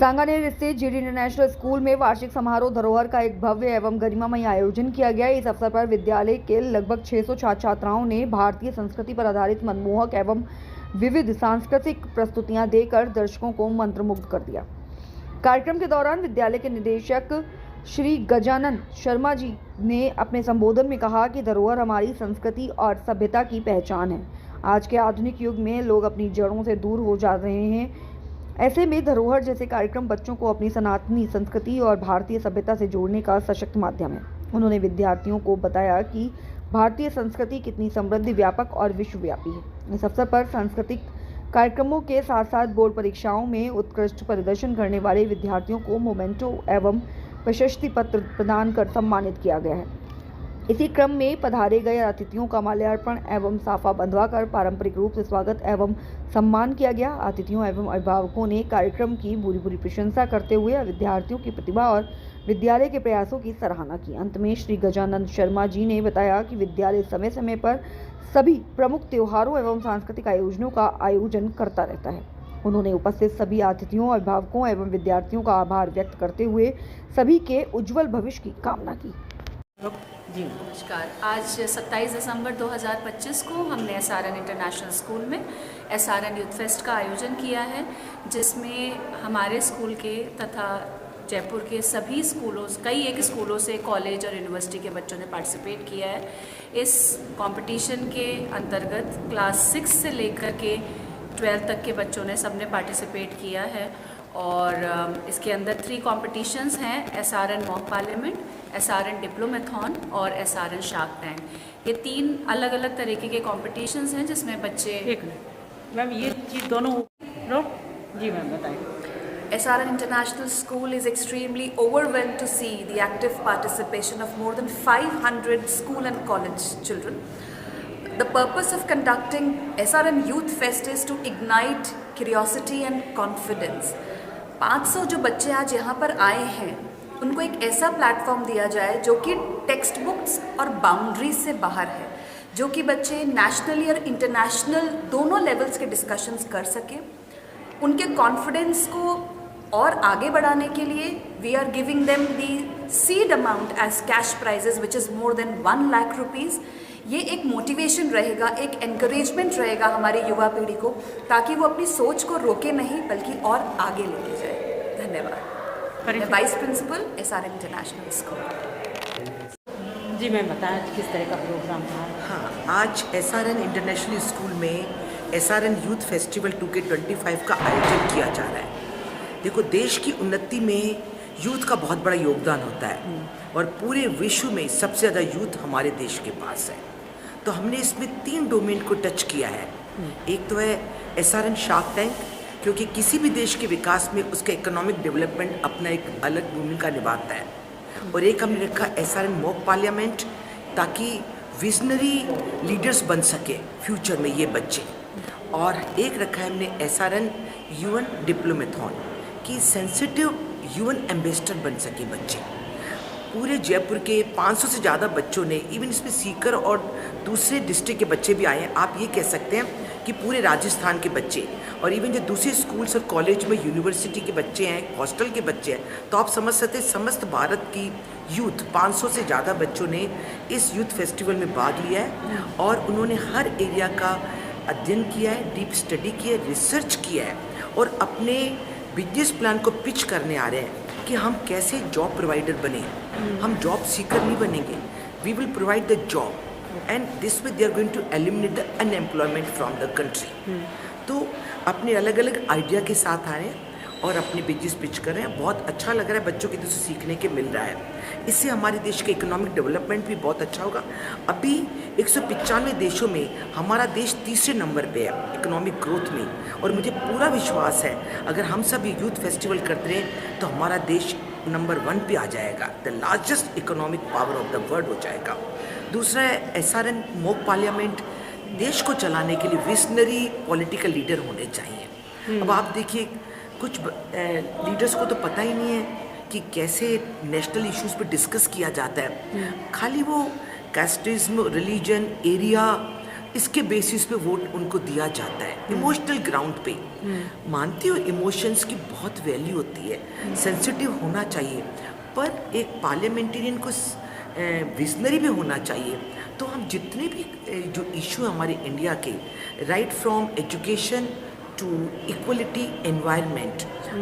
सांगानेर स्थित GD international school में वार्षिक समारोह धरोहर का एक भव्य एवं गरिमामय आयोजन किया गया। इस अवसर पर विद्यालय के लगभग 600 छात्र छात्राओं ने भारतीय संस्कृति पर आधारित मनमोहक एवं विविध सांस्कृतिक प्रस्तुतियां देकर दर्शकों को मंत्रमुग्ध कर दिया। कार्यक्रम के दौरान विद्यालय के निदेशक श्री गजानन शर्मा जी ने अपने संबोधन में कहा कि धरोहर हमारी संस्कृति और सभ्यता की पहचान है। आज के आधुनिक युग में लोग अपनी जड़ों से दूर हो जा रहे हैं। ऐसे में धरोहर जैसे कार्यक्रम बच्चों को अपनी सनातनी संस्कृति और भारतीय सभ्यता से जोड़ने का सशक्त माध्यम है। उन्होंने विद्यार्थियों को बताया कि भारतीय संस्कृति कितनी समृद्ध, व्यापक और विश्वव्यापी है। इस अवसर पर सांस्कृतिक कार्यक्रमों के साथ साथ बोर्ड परीक्षाओं में उत्कृष्ट प्रदर्शन करने वाले विद्यार्थियों को मोमेंटो एवं प्रशस्ति पत्र प्रदान कर सम्मानित किया गया है। इसी क्रम में पधारे गए अतिथियों का माल्यार्पण एवं साफा बंधवाकर पारंपरिक रूप से स्वागत एवं सम्मान किया गया। अतिथियों एवं अभिभावकों ने कार्यक्रम की भूरी प्रशंसा करते हुए विद्यार्थियों की प्रतिभा और विद्यालय के प्रयासों की सराहना की। अंत में श्री गजानंद शर्मा जी ने बताया कि विद्यालय समय समय पर सभी प्रमुख त्योहारों एवं सांस्कृतिक आयोजनों का आयोजन करता रहता है। उन्होंने उपस्थित सभी अतिथियों, अभिभावकों एवं विद्यार्थियों का आभार व्यक्त करते हुए सभी के उज्जवल भविष्य की कामना की। जी नमस्कार। आज 27 दिसंबर 2025 को हमने एसआरएन इंटरनेशनल स्कूल में एसआरएन यूथ फेस्ट का आयोजन किया है, जिसमें हमारे स्कूल के तथा जयपुर के सभी स्कूलों, कई एक स्कूलों से कॉलेज और यूनिवर्सिटी के बच्चों ने पार्टिसिपेट किया है। इस कंपटीशन के अंतर्गत क्लास 6 से लेकर के 12 तक के बच्चों ने सबने पार्टिसिपेट किया है और इसके अंदर 3 कॉम्पिटिशन्स हैं: एसआरएन मॉक पार्लियामेंट, एसआरएन डिप्लोमेथॉन और एसआरएन शार्क टैंक। ये 3 अलग अलग तरीके के कॉम्पिटिशन्स हैं जिसमें बच्चे। एक मिनट मैम, ये चीज़ दोनों जी मैम बताइए। SRN International School is extremely overwhelmed to see the active participation of more than 500 school and college children. The purpose of conducting SRN Youth Fest is to ignite curiosity and confidence. 500 जो बच्चे आज यहाँ पर आए हैं, उनको एक ऐसा प्लेटफॉर्म दिया जाए जो कि टेक्स्ट बुक्स और बाउंड्रीज से बाहर है, जो कि बच्चे नेशनली और इंटरनेशनल दोनों लेवल्स के डिस्कशंस कर सकें। उनके कॉन्फिडेंस को और आगे बढ़ाने के लिए we are giving them the seed amount as cash prizes which is more than 1 lakh rupees. ये एक मोटिवेशन रहेगा, एक एनकरेजमेंट रहेगा हमारी युवा पीढ़ी को, ताकि वो अपनी सोच को रोके नहीं बल्कि और आगे लेके जाए। धन्यवाद। Vice principal SRN international school. जी मैं बताएं किस तरह का प्रोग्राम था। हाँ, आज एसआरएन इंटरनेशनल स्कूल में एसआरएन यूथ फेस्टिवल 2K25 का आयोजन किया जा रहा है। देखो, देश की उन्नति में यूथ का बहुत बड़ा योगदान होता है और पूरे विश्व में सबसे ज़्यादा यूथ हमारे देश के पास है। तो हमने इसमें 3 डोमेन को टच किया है। एक तो है एसआरएन शार्क टैंक, क्योंकि किसी भी देश के विकास में उसका इकोनॉमिक डेवलपमेंट अपना एक अलग भूमिका निभाता है। और एक हमने रखा एसआरएन मॉक पार्लियामेंट, ताकि विजनरी लीडर्स बन सके फ्यूचर में ये बच्चे। और एक रखा है हमने एसआरएन यूएन डिप्लोमेथॉन, कि सेंसिटिव यूएन एम्बेसडर बन सके बच्चे। पूरे जयपुर के 500 से ज़्यादा बच्चों ने, इवन इसमें सीकर और दूसरे डिस्ट्रिक्ट के बच्चे भी आए हैं। आप ये कह सकते हैं कि पूरे राजस्थान के बच्चे और इवन जो दूसरे स्कूल्स और कॉलेज में यूनिवर्सिटी के बच्चे हैं, हॉस्टल के बच्चे हैं, तो आप समझ सकते हैं समस्त भारत की यूथ 500 से ज़्यादा बच्चों ने इस यूथ फेस्टिवल में भाग लिया है और उन्होंने हर एरिया का अध्ययन किया है, डीप स्टडी किया है, रिसर्च किया है और अपने बिजनेस प्लान को पिच करने आ रहे हैं कि हम कैसे जॉब प्रोवाइडर बने। हम जॉब सीकर नहीं बनेंगे, we will provide the job and this way they are going to eliminate the unemployment from the country. तो अपने अलग अलग आइडिया के साथ आ रहे हैं और अपने बिजनेस पिच कर रहे हैं। बहुत अच्छा लग रहा है, बच्चों की तरफ से सीखने के मिल रहा है। इससे हमारे देश का इकोनॉमिक डेवलपमेंट भी बहुत अच्छा होगा। अभी 195 देशों में हमारा देश 3रे नंबर पे है इकोनॉमिक ग्रोथ में, और मुझे पूरा विश्वास है अगर हम सब यूथ फेस्टिवल करते रहें तो हमारा देश नंबर 1 पे आ जाएगा, the largest economic power of the world हो जाएगा। दूसरा है एसआरएन मॉक पार्लियामेंट। देश को चलाने के लिए विजनरी पॉलिटिकल लीडर होने चाहिए। अब आप देखिए, कुछ लीडर्स को तो पता ही नहीं है कि कैसे नेशनल इश्यूज पे डिस्कस किया जाता है। खाली वो कास्टिज्म, रिलीजन, एरिया, इसके बेसिस पे वोट उनको दिया जाता है, इमोशनल ग्राउंड पे। मानती हो इमोशंस की बहुत वैल्यू होती है, सेंसिटिव होना चाहिए, पर एक पार्लियामेंटेरियन को विजनरी भी होना चाहिए। तो हम जितने भी जो इशू हमारे इंडिया के, right from education to equality, environment,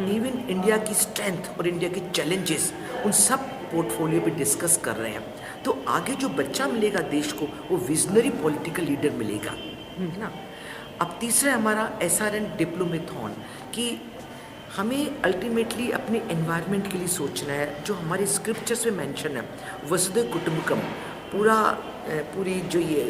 even India की स्ट्रेंथ और इंडिया के चैलेंजेस, उन सब पोर्टफोलियो पे डिस्कस कर रहे हैं। तो आगे जो बच्चा मिलेगा देश को, वो विजनरी पॉलिटिकल लीडर मिलेगा, है ना। अब तीसरा है हमारा SRN डिप्लोमेथॉन, कि हमें अल्टीमेटली अपने एनवायरनमेंट के लिए सोचना है। जो हमारे स्क्रिप्चर्स में मेंशन है, वसुधैव कुटुंबकम, पूरी जो ये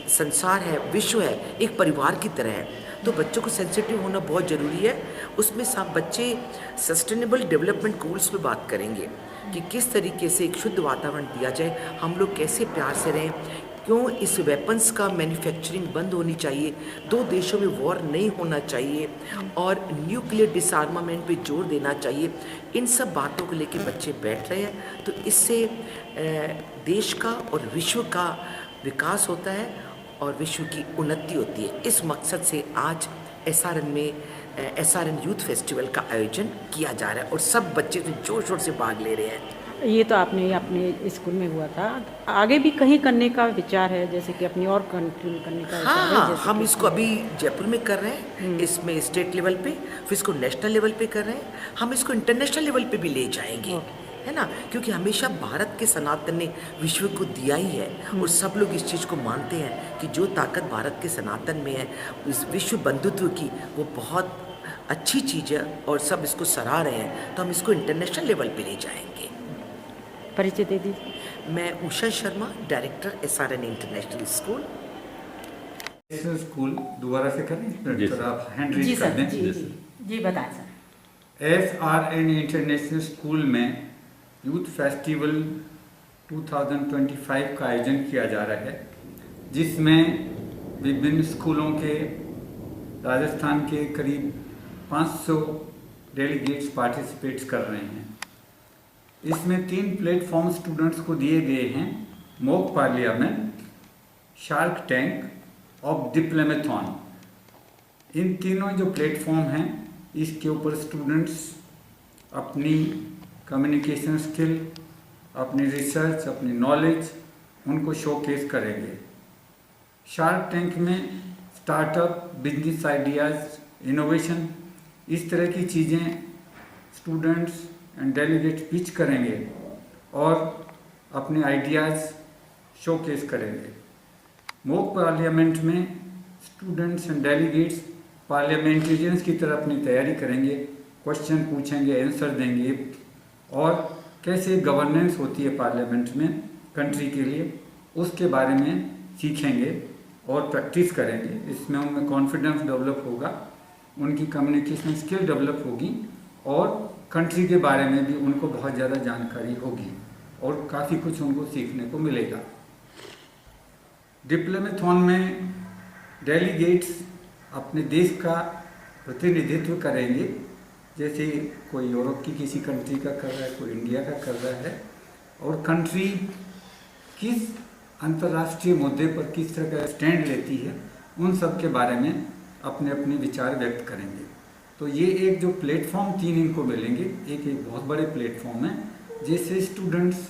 संसार है, विश्व है, एक परिवार की तरह है। तो बच्चों को सेंसिटिव होना बहुत ज़रूरी है। उसमें सब बच्चे सस्टेनेबल डेवलपमेंट गोल्स पे बात करेंगे कि किस तरीके से एक शुद्ध वातावरण दिया जाए, हम लोग कैसे प्यार से रहें, क्यों इस वेपन्स का मैन्युफैक्चरिंग बंद होनी चाहिए, दो देशों में वॉर नहीं होना चाहिए, और न्यूक्लियर डिसआर्मामेंट पे जोर देना चाहिए। इन सब बातों को लेकर बच्चे बैठ रहे हैं। तो इससे देश का और विश्व का विकास होता है और विश्व की उन्नति होती है। इस मकसद से आज SRN यूथ फेस्टिवल का आयोजन किया जा रहा है और सब बच्चे तो जोर शोर से भाग ले रहे हैं। ये तो आपने अपने स्कूल में हुआ था, आगे भी कहीं करने का विचार है, जैसे कि अपनी और कंट्री में करने का विचार है? हाँ, हम इसको अभी जयपुर में कर रहे हैं, इसमें स्टेट लेवल पे, फिर इसको नेशनल लेवल पे कर रहे हैं, हम इसको इंटरनेशनल लेवल पे भी ले जाएंगे, है ना। क्योंकि हमेशा भारत के सनातन ने विश्व को दिया ही है, और सब लोग इस चीज़ को मानते हैं कि जो ताकत भारत के सनातन में है, इस विश्व बंधुत्व की, वो बहुत अच्छी चीज़ है और सब इसको सराह रहे हैं। तो हम इसको इंटरनेशनल लेवल पे ले जाएंगे। परिचय दे दीजिए। मैं Usha Sharma, director SRN international school. School दोबारा से करें, तो आप हैंड जी रेज कर सर, दें। जी बताएं सर। SRN इंटरनेशनल स्कूल में यूथ फेस्टिवल 2025 का आयोजन किया जा रहा है, जिसमें विभिन्न स्कूलों के, राजस्थान के करीब 500 डेलीगेट्स पार्टिसिपेट्स कर रहे हैं। इसमें 3 प्लेटफॉर्म स्टूडेंट्स को दिए गए हैं: मॉक पार्लियामेंट, शार्क टैंक और डिप्लोमेथॉन। इन तीनों जो प्लेटफॉर्म हैं, इसके ऊपर स्टूडेंट्स अपनी कम्युनिकेशन स्किल, अपनी रिसर्च, अपनी नॉलेज, उनको शोकेस करेंगे। शार्क टैंक में स्टार्टअप, बिजनेस आइडियाज़, इनोवेशन, इस तरह की चीज़ें स्टूडेंट्स एंड डेलीगेट पिच करेंगे और अपने आइडियाज़ शोकेस करेंगे। मॉक पार्लियामेंट में स्टूडेंट्स एंड डेलीगेट्स पार्लियामेंटेरियंस की तरह अपनी तैयारी करेंगे, क्वेश्चन पूछेंगे, आंसर देंगे, और कैसे गवर्नेंस होती है पार्लियामेंट में कंट्री के लिए, उसके बारे में सीखेंगे और प्रैक्टिस करेंगे। इसमें उनमें कॉन्फिडेंस डेवलप होगा, उनकी कम्युनिकेशन स्किल डेवलप होगी, और कंट्री के बारे में भी उनको बहुत ज़्यादा जानकारी होगी और काफ़ी कुछ उनको सीखने को मिलेगा। डिप्लोमेथॉन में डेलीगेट्स अपने देश का प्रतिनिधित्व करेंगे, जैसे कोई यूरोप की किसी कंट्री का कर रहा है, कोई इंडिया का कर रहा है, और कंट्री किस अंतर्राष्ट्रीय मुद्दे पर किस तरह का स्टैंड लेती है, उन सब के बारे में अपने अपने विचार व्यक्त करेंगे। तो ये एक जो प्लेटफॉर्म 3 इनको मिलेंगे, एक बहुत बड़े प्लेटफॉर्म है, जिससे स्टूडेंट्स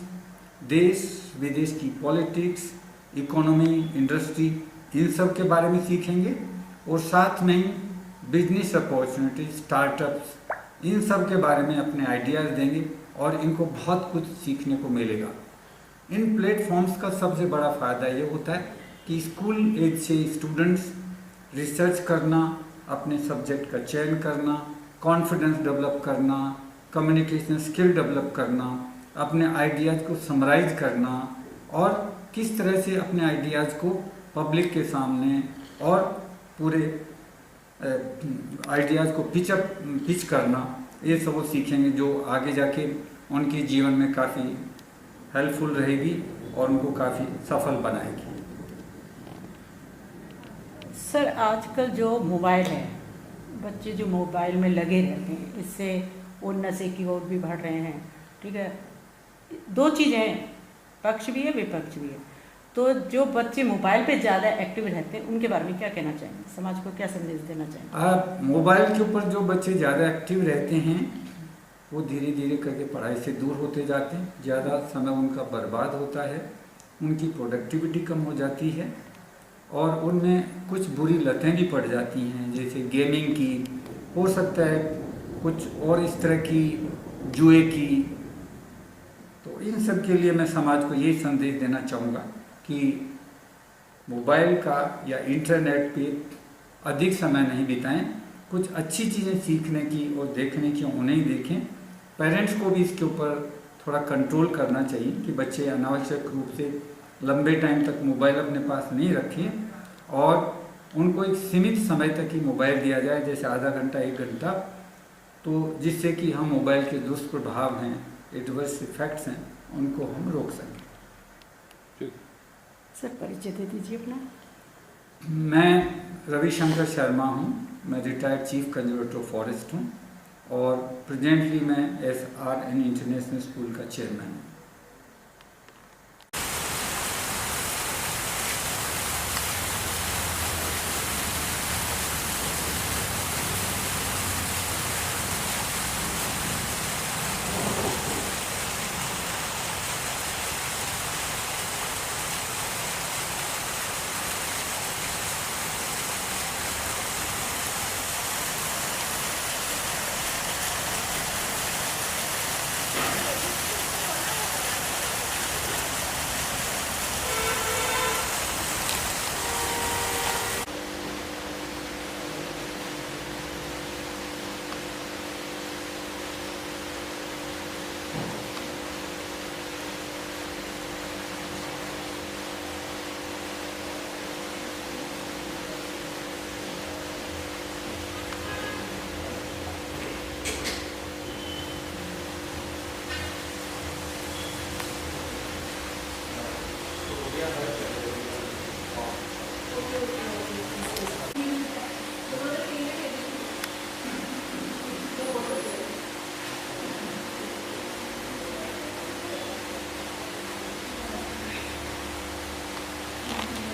देश विदेश की पॉलिटिक्स, इकोनॉमी, इंडस्ट्री, इन सब के बारे में सीखेंगे, और साथ में ही बिजनेस अपॉर्चुनिटी, स्टार्टअप्स, इन सब के बारे में अपने आइडियाज़ देंगे और इनको बहुत कुछ सीखने को मिलेगा। इन प्लेटफॉर्म्स का सबसे बड़ा फ़ायदा ये होता है कि स्कूल एज से स्टूडेंट्स रिसर्च करना, अपने सब्जेक्ट का चयन करना, कॉन्फिडेंस डेवलप करना, कम्युनिकेशन स्किल डेवलप करना, अपने आइडियाज़ को समराइज करना, और किस तरह से अपने आइडियाज़ को पब्लिक के सामने और पूरे आइडियाज़ को पिच करना, ये सब वो सीखेंगे, जो आगे जाके उनके जीवन में काफ़ी हेल्पफुल रहेगी और उनको काफ़ी सफल बनाएगी। सर, आजकल जो मोबाइल है, बच्चे जो मोबाइल में लगे रहते हैं, इससे वो नशे की ओर भी बढ़ रहे हैं। ठीक है, 2 चीज़ें हैं, पक्ष भी है विपक्ष भी है। तो जो बच्चे मोबाइल पे ज़्यादा एक्टिव रहते हैं उनके बारे में क्या कहना चाहेंगे, समाज को क्या संदेश देना चाहेंगे? मोबाइल के ऊपर जो बच्चे ज़्यादा एक्टिव रहते हैं वो धीरे धीरे करके पढ़ाई से दूर होते जाते हैं, ज़्यादा समय उनका बर्बाद होता है, उनकी प्रोडक्टिविटी कम हो जाती है और उनमें कुछ बुरी लतें भी पड़ जाती हैं, जैसे गेमिंग की, हो सकता है कुछ और इस तरह की, जुए की। तो इन सब के लिए मैं समाज को यही संदेश देना चाहूँगा कि मोबाइल का या इंटरनेट पे अधिक समय नहीं बिताएं, कुछ अच्छी चीज़ें सीखने की और देखने की उन्हें देखें। पेरेंट्स को भी इसके ऊपर थोड़ा कंट्रोल करना चाहिए कि बच्चे अनावश्यक रूप से लंबे टाइम तक मोबाइल अपने पास नहीं रखें और उनको एक सीमित समय तक ही मोबाइल दिया जाए, जैसे आधा घंटा 1 घंटा, तो जिससे कि हम मोबाइल के दुष्प्रभाव हैं, एडवर्स इफेक्ट्स हैं, उनको हम रोक सकें। सर परिचय दे दीजिए अपना। मैं रविशंकर शर्मा हूँ, मैं retired chief conservator of forest हूँ और प्रेजेंटली मैं SRN इंटरनेशनल स्कूल का चेयरमैन हूँ।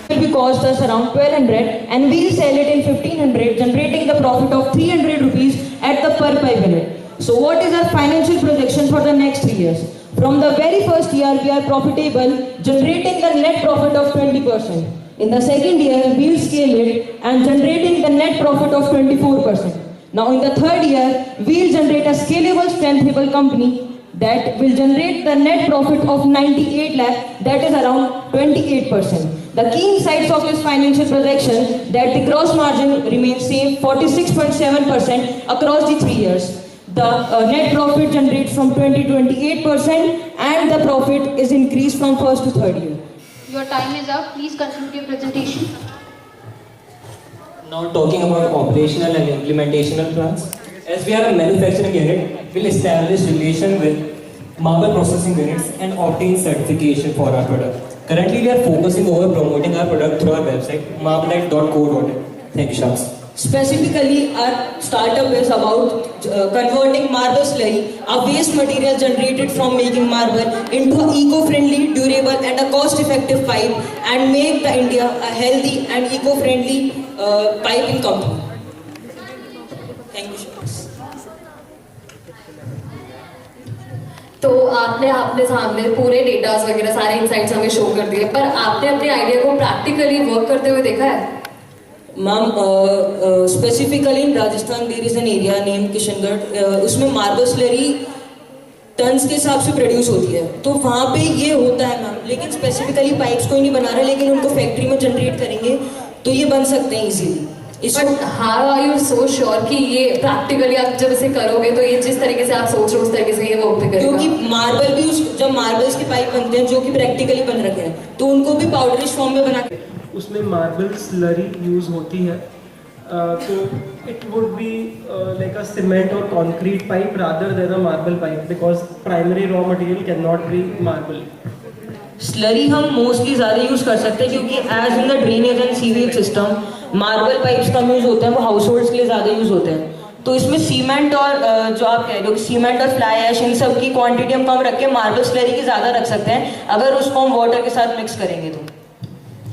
Will be cost us around 1200 and we'll sell it in 1500, generating the profit of 300 rupees at the per pipe unit. So what is our financial projection for the next 3 years? From the very first year we are profitable, generating the net profit of 20%. In the second year we'll scale it and generating the net profit of 24%. Now in the third year we'll generate a scalable, strengthable company that will generate the net profit of 98 lakh, that is around 28%. The key insights of this financial projection that the gross margin remains same 46.7% across the 3 years. The net profit generates from 20 to 28% and the profit is increased from first to third year. Your time is up. Please conclude your presentation. Now talking about operational and implementational plans. As we are a manufacturing unit, we'll establish relation with marble processing units and obtain certification for our product. Currently, we are focusing over promoting our product through our website, marblite.co.in. Thank you, Shams. Specifically, our startup is about converting marble slurry, a waste material generated from making marble, into an eco-friendly, durable and a cost-effective pipe and make the India a healthy and eco-friendly piping company. Thank you, Shams. तो आपने अपने सामने पूरे datas वगैरह सारे insights हमें show कर दिए, पर आपने अपने आइडिया को प्रैक्टिकली वर्क करते हुए देखा है? Ma'am, specifically in Rajasthan there is an area named Kishangarh, उसमें मार्बल स्लरी टन्स के हिसाब से प्रोड्यूस होती है, तो वहाँ पे ये होता है मैम, लेकिन स्पेसिफिकली पाइप्स कोई नहीं बना रहा, लेकिन उनको फैक्ट्री में जनरेट करेंगे तो ये बन सकते हैं easily. But how are you so sure कि ये प्रैक्टिकली आप जब इसे करोगे तो ये जिस तरीके से आप सोच रहे हो उस तरीके से ये वर्क भी करेगा? क्योंकि मार्बल भी जब मार्बल्स के पाइप बनते हैं जो कि प्रैक्टिकली बन रखे हैं, तो उनको भी पाउडरिश फॉर्म में बना के उसमें मार्बल स्लरी यूज़ होती है, तो it would be like a cement और concrete pipe rather than a marble pipe, because primary raw material cannot be marble. Slurry हम मोस्टली ज़्यादा यूज़ कर सकते हैं क्योंकि as in the drainage and sewage system marble pipes कम use होते हैं, वो हाउस होल्ड्स के लिए ज़्यादा यूज़ होते हैं। तो इसमें सीमेंट और जो आप कह रहे हो कि सीमेंट और फ्लाई ऐश इन सब की क्वांटिटी हम कम रख के मार्बल स्लरी की ज़्यादा रख सकते हैं अगर उसको हम वाटर के साथ मिक्स करेंगे तो।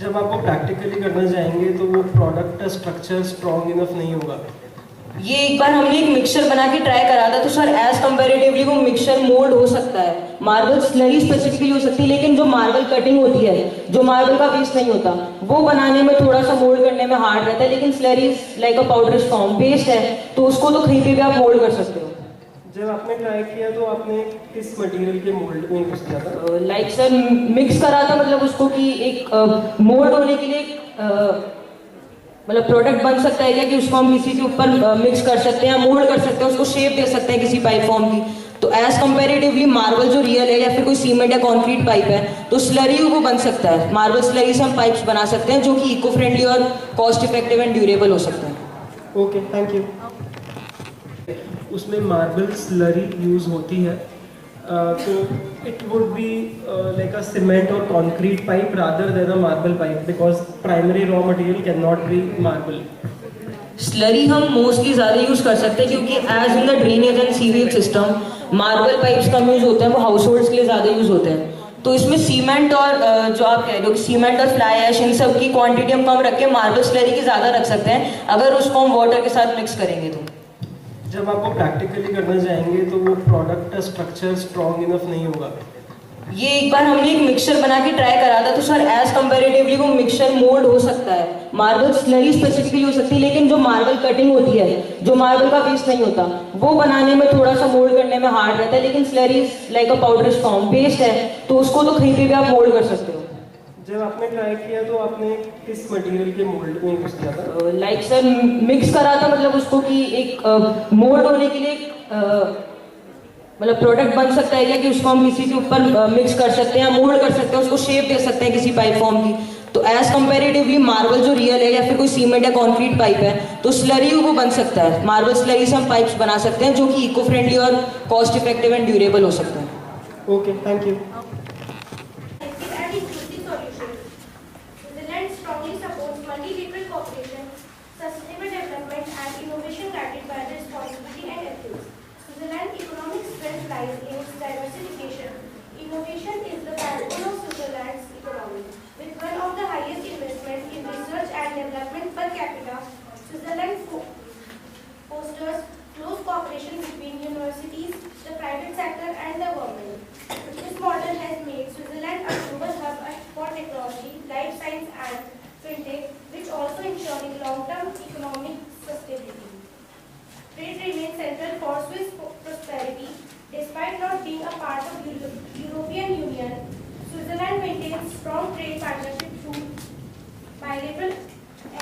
जब आप वो प्रैक्टिकली करना जाएंगे तो वो प्रोडक्ट का स्ट्रक्चर स्ट्रॉन्ग इनफ नहीं होगा। ये एक बार हमने एक मिक्सचर बना के ट्राई करा था, तो सर एज कंपेरेटिवली वो मिक्सचर मोल्ड हो सकता है, मार्बल स्लरी स्पेसिफिकली हो सकती है, लेकिन जो मार्बल कटिंग होती है, जो मार्बल का बेस नहीं होता, वो बनाने में थोड़ा सा मोल्ड करने में हार्ड रहता है। लेकिन slurry like a powder form based है, तो उसको तो कहीं पे भी आप मोल्ड कर सकते हो। जब आपने ट्राई किया तो आपने किस मटेरियल के मोल्ड में यूज किया था? लाइक सर मिक्स करा था, मतलब उसको कि एक मोल्ड होने के लिए मतलब प्रोडक्ट बन सकता है क्या कि उसको हम किसी के ऊपर मिक्स कर सकते हैं, मोल्ड कर सकते हैं, उसको शेप दे सकते हैं किसी पाइप फॉर्म की। तो एज कंपेरेटिवली मार्बल जो रियल है या फिर कोई सीमेंट या कंक्रीट पाइप है, तो स्लरी वो बन सकता है। मार्बल स्लरी से हम पाइप्स बना सकते हैं जो कि इको फ्रेंडली और कॉस्ट इफेक्टिव एंड ड्यूरेबल हो सकते हैं। Okay, thank you. उसमें मार्बल स्लरी यूज होती है, तो it would be like a cement और concrete pipe rather than a marble pipe, because primary raw material cannot be marble. Slurry हम mostly ज़्यादा यूज कर सकते हैं क्योंकि as in the drainage and sewage system marble pipes कम use होते हैं, वो हाउस होल्ड्स के लिए ज़्यादा यूज होते हैं। तो इसमें सीमेंट और जो आप कह रहे हो कि सीमेंट और फ्लाई ऐश, इन सब की क्वांटिटी हम कम रख के मार्बल स्लरी की ज़्यादा रख सकते हैं अगर उसको हम वाटर के साथ मिक्स करेंगे तो। जब आप वो प्रैक्टिकली करना जाएंगे तो वो प्रोडक्ट का स्ट्रक्चर स्ट्रॉन्ग इनफ नहीं होगा। ये एक बार हमने एक मिक्सचर बना के ट्राई करा था, तो सर एज कंपेरेटिवली वो मिक्सचर मोल्ड हो सकता है। मार्बल स्लरी स्पेसिफिकली हो सकती है, लेकिन जो मार्बल कटिंग होती है, जो मार्बल का बेस नहीं होता, वो बनाने में थोड़ा सा मोल्ड करने में हार्ड रहता है। लेकिन slurry like a powder form based है, तो उसको तो कहीं पे भी आप मोल्ड कर सकते हो। जब आपने ट्राई किया तो आपने किस मटेरियल के मोल्ड में यूज किया था? लाइक सर मिक्स करा था, मतलब उसको कि एक मोल्ड होने के लिए मतलब प्रोडक्ट बन सकता है क्या कि उसको हम किसी के ऊपर मिक्स कर सकते हैं, मोल्ड कर सकते हैं, उसको शेप दे सकते हैं किसी पाइप फॉर्म की। तो एज कंपेरेटिवली मार्बल जो रियल है या फिर कोई सीमेंट या कंक्रीट पाइप है, तो स्लरी वो बन सकता है। मार्बल स्लरी से हम पाइप्स बना सकते हैं जो कि इको फ्रेंडली और कॉस्ट इफेक्टिव एंड ड्यूरेबल हो सकते हैं। Okay, thank you. Switzerland strongly supports multilateral cooperation, sustainable development and innovation guided by responsibility and ethics. Switzerland's economic strength lies in its diversification. Innovation is the backbone of Switzerland's economy. With one of the highest investments in research and development per capita, Switzerland fosters close cooperation between universities, the private sector and the government. This model has made Switzerland a global hub for technology, life science and fintech, which also ensuring long-term economic sustainability. Trade remains central for Swiss prosperity. Despite not being a part of European Union, Switzerland maintains strong trade partnership through bilateral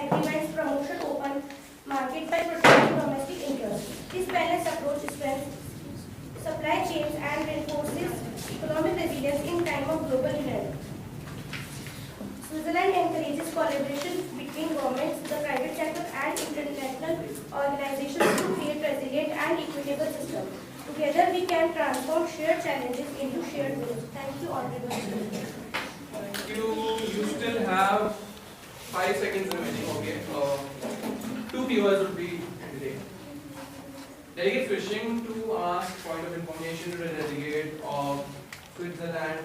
agreements, promotion open market by protecting domestic interests. This balanced approach strengthens supply chains and reinforces economic resilience in time of global events. Switzerland encourages collaboration between governments, the private sector and international organizations to create resilient and equitable systems. Together we can transform shared challenges into shared goals. Thank you all. Thank you. You still have 5 seconds remaining. Okay. 2 viewers would be today. Delegates wishing to ask point of information to the delegate of Switzerland,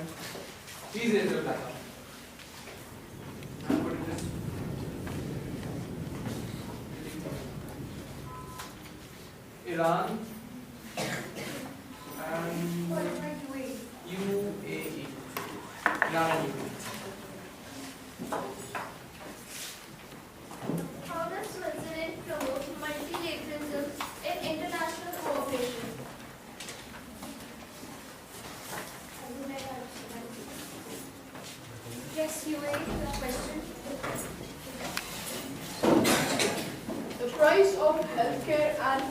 please raise your hand. And put this. Iran and UAE. Iran and UAE. How does Switzerland promote multilateralism in international cooperation? Yes, UAE, the question. The price of healthcare and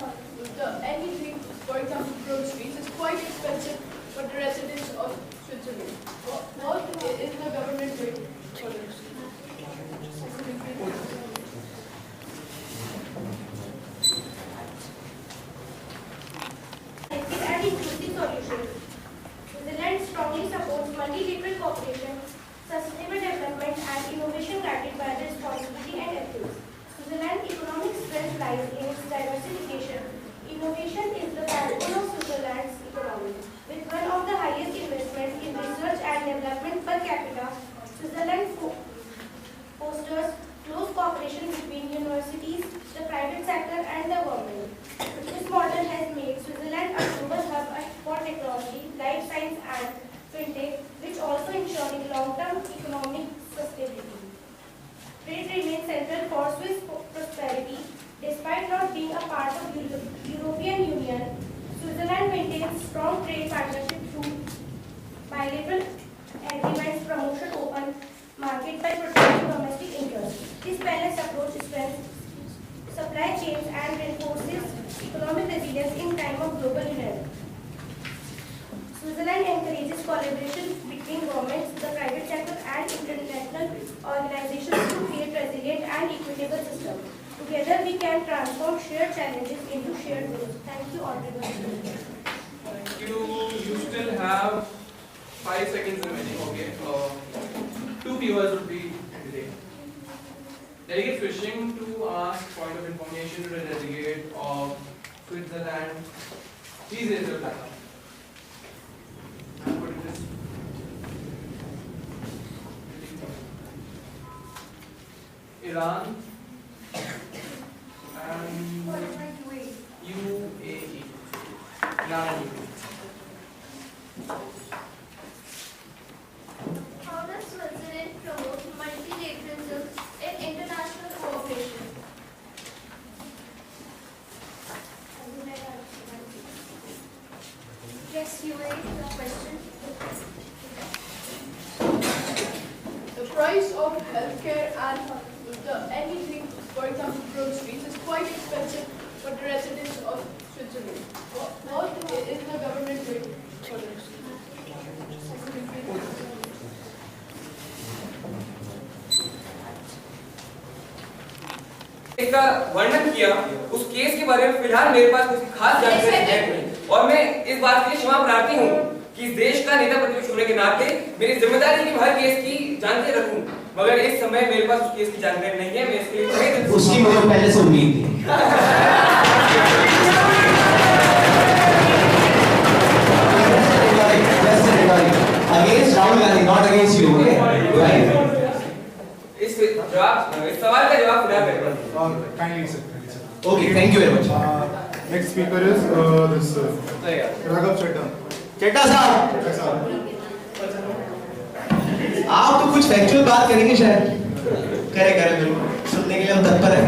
anything, for example, groceries, is quite expensive for the residents of Switzerland. What is the government doing for this? Effective and inclusive solutions. Switzerland strongly supports multilateral cooperation, sustainable development and innovation guided by responsibility and ethics. Switzerland's economic strength lies in its diversification. Innovation is the backbone of Switzerland's economy. With one of the highest investments in research and development per capita, Switzerland collaboration between universities, the private sector and the government. This model has made Switzerland a global hub for technology, life science and fintech, which also ensuring long-term economic sustainability. Trade remains central for Swiss prosperity. Despite not being a part of European Union, Switzerland maintains strong trade partnership through bilateral agreements, promotion open market by protecting domestic interests. This balanced approach strengthens supply chains and reinforces economic resilience in time of global unrest. Switzerland encourages collaboration between governments, the private sector and international organizations to create resilient and equitable systems. Together we can transform shared challenges into shared goals. Thank you, Honorable Speaker. Thank you. You still have 5 seconds remaining. Okay. 2 viewers would be delayed. Delegate wishing to ask point of information to the delegate of Switzerland. Please raise your hand. What is this? Iran and UAE. Iran. How does Switzerland promote multilateralism in international cooperation? Yes, UAE, the question. The price of healthcare and anything, for example, groceries, is quite expensive for the residents of Switzerland. What is the government doing for this? इसका वर्णन किया, उस case के बारे में फिलहाल मेरे पास कुछ खास जानकारी है और मैं इस बात के लिए क्षमा प्रार्थी हूँ कि इस देश का नेता प्रतिपक्ष होने के नाते मेरी जिम्मेदारी है कि हर केस की जानकारी रखूं, मगर इस समय मेरे पास उस केस की जानकारी नहीं है। मैं इसके लिए उसकी मुझे पहले से उम्मीद थी। Against Rahul Gandhi, not against you, okay? Right. इस सवाल का जवाब फिलहाल मेरे पास। Kindly sir. Okay, thank you very much. Next speaker is this Raghav Chetta. चड्डा साहब, आप तो कुछ फैक्चुअल बात करेंगे शायद। करे बिल्कुल, सुनने के लिए हम तत्पर हैं।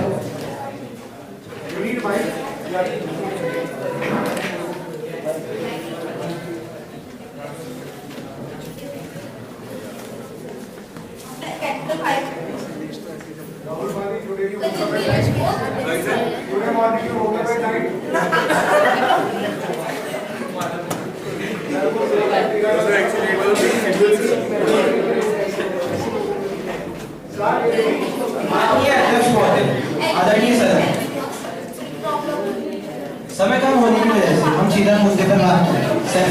You need mic. Rahul Gandhi, today you woke up at night. Today morning you woke up at night. आदरणीय सदन, समय कम होने की वजह से हम सीधा मुद्दे पर बात करें।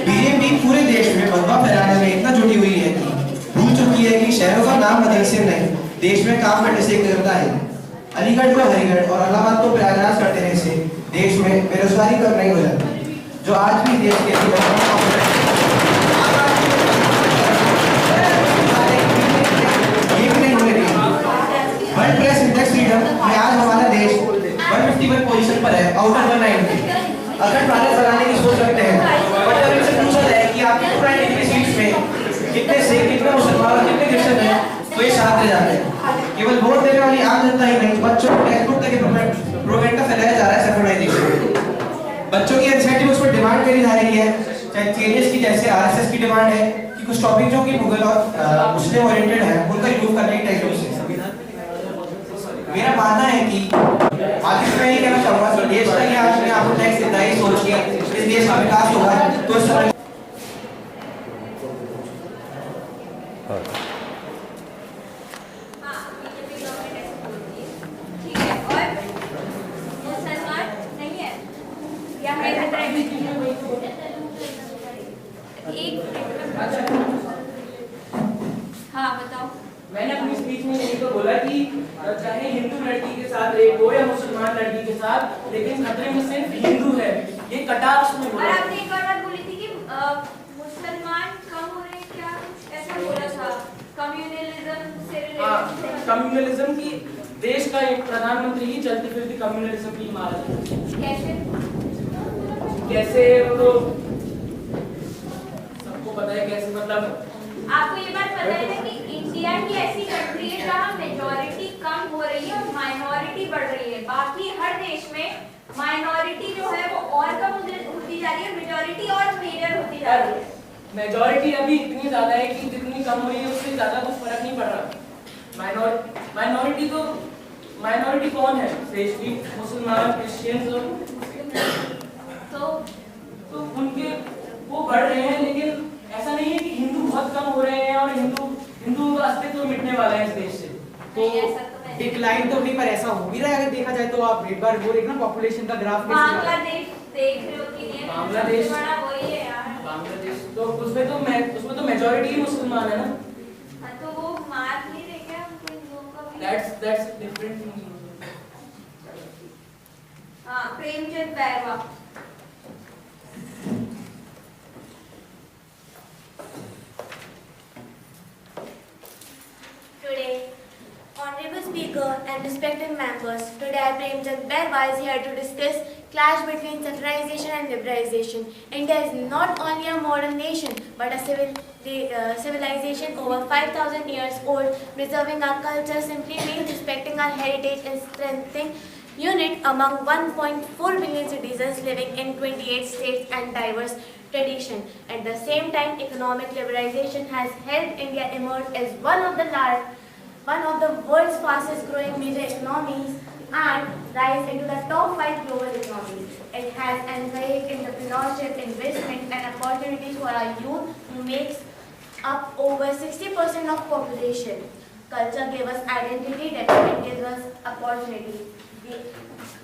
बीजेपी पूरे देश में अफवाह फैलाने में इतना जुटी हुई है कि भूल चुकी है कि शहरों का नाम बदलने से नहीं, देश में काम करने से करता है। अलीगढ़ को हरिगढ़ और इलाहाबाद को प्रयागराज करते रहने से देश में बेरोजगारी कम नहीं हो जाती, जो आज भी देश के वर्ल्ड प्रेस इंडेक्स फ्रीडम में आज हमारा देश 151 पोजीशन पर है आउट ऑफ 190। अगर भारत बनाने की सोच रखते हैं, बट अगर इनसे पूछा जाए कि आपकी पुरानी डिग्री सीट्स में कितने से कितने मुसलमान और कितने क्रिश्चियन हैं, तो ये साथ ले जाते हैं। केवल वोट देने वाली आम जनता ही नहीं, बच्चों को टेक्स्ट बुक तक प्रोपेगेंडा फैलाया जा रहा है सेक्युलराइजेशन। बच्चों की एनसीईआरटी उस पर डिमांड करी जा रही है, चाहे सीरियस की जैसे आरएसएस की डिमांड है कि कुछ टॉपिक जो कि मुगल और मुस्लिम ओरिएंटेड है उनका रिमूव करने की टेक्स्ट बुक से। मेरा मानना है कि आखिर मैं ये कहना चाहूंगा कि देश का ही आपने आपको टैक्स देता है, सोच के इस देश का विकास होगा तो इस तरह हाँ बताओ। मैंने अपनी स्पीच में यही तो बोला कि चाहे हिंदू लड़की के साथ रेप हो या मुसलमान लड़की के साथ, लेकिन खतरे में सिर्फ हिंदू है, ये कटाक्ष में बोला। और आपने एक और बात बोली थी कि मुसलमान कम हो रहे हैं, क्या ऐसा बोला था, कम्युनलिज्म से हाँ, कम्युनलिज्म की देश का एक प्रधानमंत्री ही चलती फिरती कम्युनलिज्म की इमारत है। कैसे तो सबको पता है कैसे, मतलब आपको ये बात पता है ना कि इंडिया की ऐसी कंट्री है जहाँ मेजॉरिटी कम हो रही है और माइनॉरिटी बढ़ रही है। बाकी हर देश में माइनॉरिटी जो है वो और कम होती जा रही है, मेजॉरिटी और मेजर होती जा रही है। मेजॉरिटी अभी इतनी ज्यादा है कि जितनी कम हो रही है उससे ज्यादा कुछ फर्क नहीं पड़ रहा। माइनॉरिटी कौन है देश की? मुसलमान, क्रिश्चियंस, तो उनके वो बढ़ रहे हैं, लेकिन ऐसा नहीं है कि हिंदू बहुत कम हो रहे हैं और हिंदू का अस्तित्व मिटने वाला है इस देश से। तो डिक्लाइन तो नहीं, पर ऐसा हो भी रहा है अगर देखा जाए तो। आप एक बार वो देखना पॉपुलेशन का ग्राफ कैसे जा रहा है। बांग्लादेश देख रहे हो कि नहीं? बांग्लादेश बड़ा वही है यार। बांग्लादेश तो उसमें तो मेजॉरिटी ही मुसलमान है ना। हाँ, तो वो मार नहीं रहे क्या उनको हिंदुओं का भी? That's different. हाँ, Premchand Bairwa. Today, Honorable Speaker and respected members, today Premchand Bairwa is here to discuss clash between secularization and liberalization. India is not only a modern nation but a civilization over 5,000 years old. Preserving our culture simply means respecting our heritage and strengthening unit among 1.4 billion citizens living in 28 states and diverse tradition. At the same time, economic liberalization has helped India emerge as one of the world's fastest growing major economies and rise into the top 5 global economies. It has encouraged entrepreneurship, investment and opportunities for our youth, who makes up over 60% of population. Culture gave us identity, development gives us opportunity.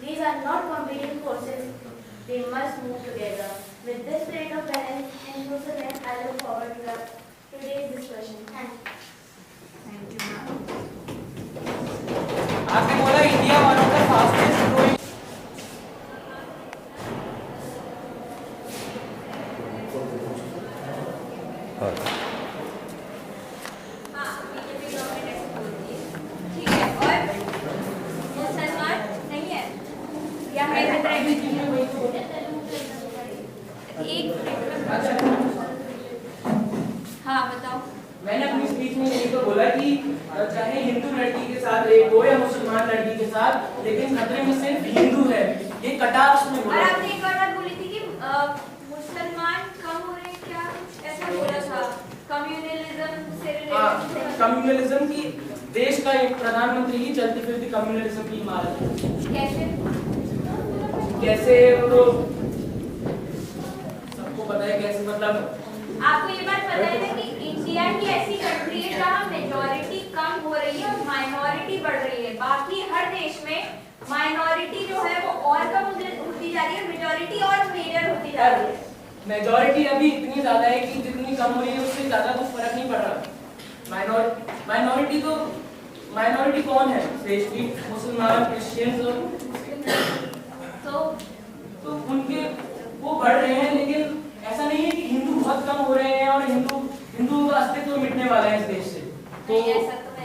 These are not competing forces, they must move together. With this spirit of balance and inclusiveness, I look forward to today's discussion. Thank you. Thank you, ma'am. आपने बोला India one of the fastest growing. हाँ, BJP government ऐसे बोलती है। ठीक है, और मुसलमान नहीं है या है खतरा है? हाँ, बताओ। मैंने अपनी स्पीच में यही तो बोला कि चाहे हिंदू लड़की के साथ रेप हो या मुसलमान लड़की के साथ, लेकिन खतरे में सिर्फ हिंदू है। ये कटाक्ष में बोला। और आपने एक और बात बोली थी कि मुसलमान कम हो रहे हैं, क्या ऐसा बोला था? कम्युनलिज्म से रिलेटेड। कम्युनलिज्म की देश का एक प्रधानमंत्री ही चलती फिरती कम्युनलिज्म की इमारत है। कैसे तो सबको पता है कैसे, मतलब आपको ये बात पता है ना कि इंडिया की ऐसी कंट्री है जहाँ मेजॉरिटी कम हो रही है और माइनॉरिटी बढ़ रही है। बाकी हर देश में माइनॉरिटी जो है वो और कम होती जा रही है, मेजॉरिटी और मेजर होती जा रही है। मेजॉरिटी अभी इतनी ज्यादा है कि जितनी कम हो रही है उससे ज्यादा कुछ फर्क नहीं पड़ रहा। माइनॉरिटी कौन है देश की? मुसलमान, क्रिश्चियंस, तो उनके वो बढ़ रहे हैं, लेकिन ऐसा नहीं है कि हिंदू बहुत कम हो रहे हैं और हिंदू का अस्तित्व मिटने वाला है इस देश से। तो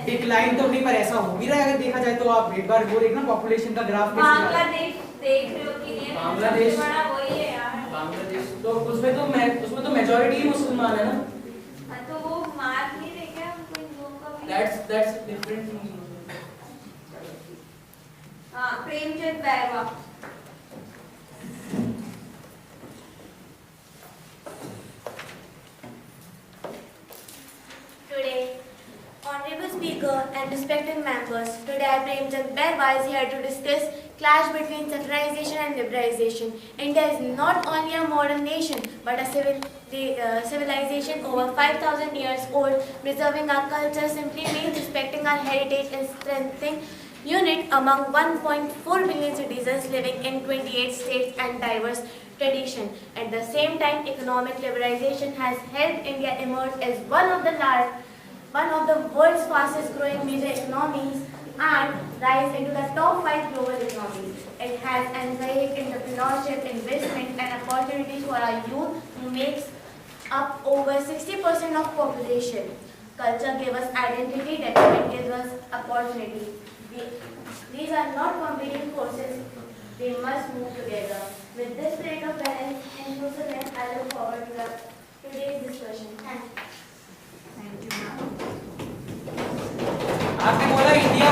डिक्लाइन तो नहीं, पर ऐसा हो भी रहा है अगर देखा जाए तो। आप एक बार वो देखना पॉपुलेशन का ग्राफ कैसे जा रहा है। बांग्लादेश देख रहे हो कि नहीं? बांग्लादेश बड़ा वही है यार। बांग्लादेश तो उसमें तो मेजॉरिटी ही मुसलमान है ना। हाँ, तो वो मार नहीं रहे क्या उनको हिंदुओं का भी? That's different. हाँ, Premchand Bairwa. Today, Honorable Speaker and respected members, today Premchand Bairwa is here to discuss clash between secularization and liberalization. India is not only a modern nation but a civilization over 5,000 years old. Preserving our culture simply means respecting our heritage and strengthening unit among 1.4 billion citizens living in 28 states and diverse tradition. At the same time, economic liberalization has helped India emerge as one of the world's fastest growing major economies and rise into the top 5 global economies. It has encouraged entrepreneurship, investment and opportunities for our youth, who makes up over 60% of population. Culture gave us identity, development gave us opportunity. These are not competing forces, they must move together. With this spirit of balance and inclusiveness, I look forward to today's discussion. Thank you. आपने बोला India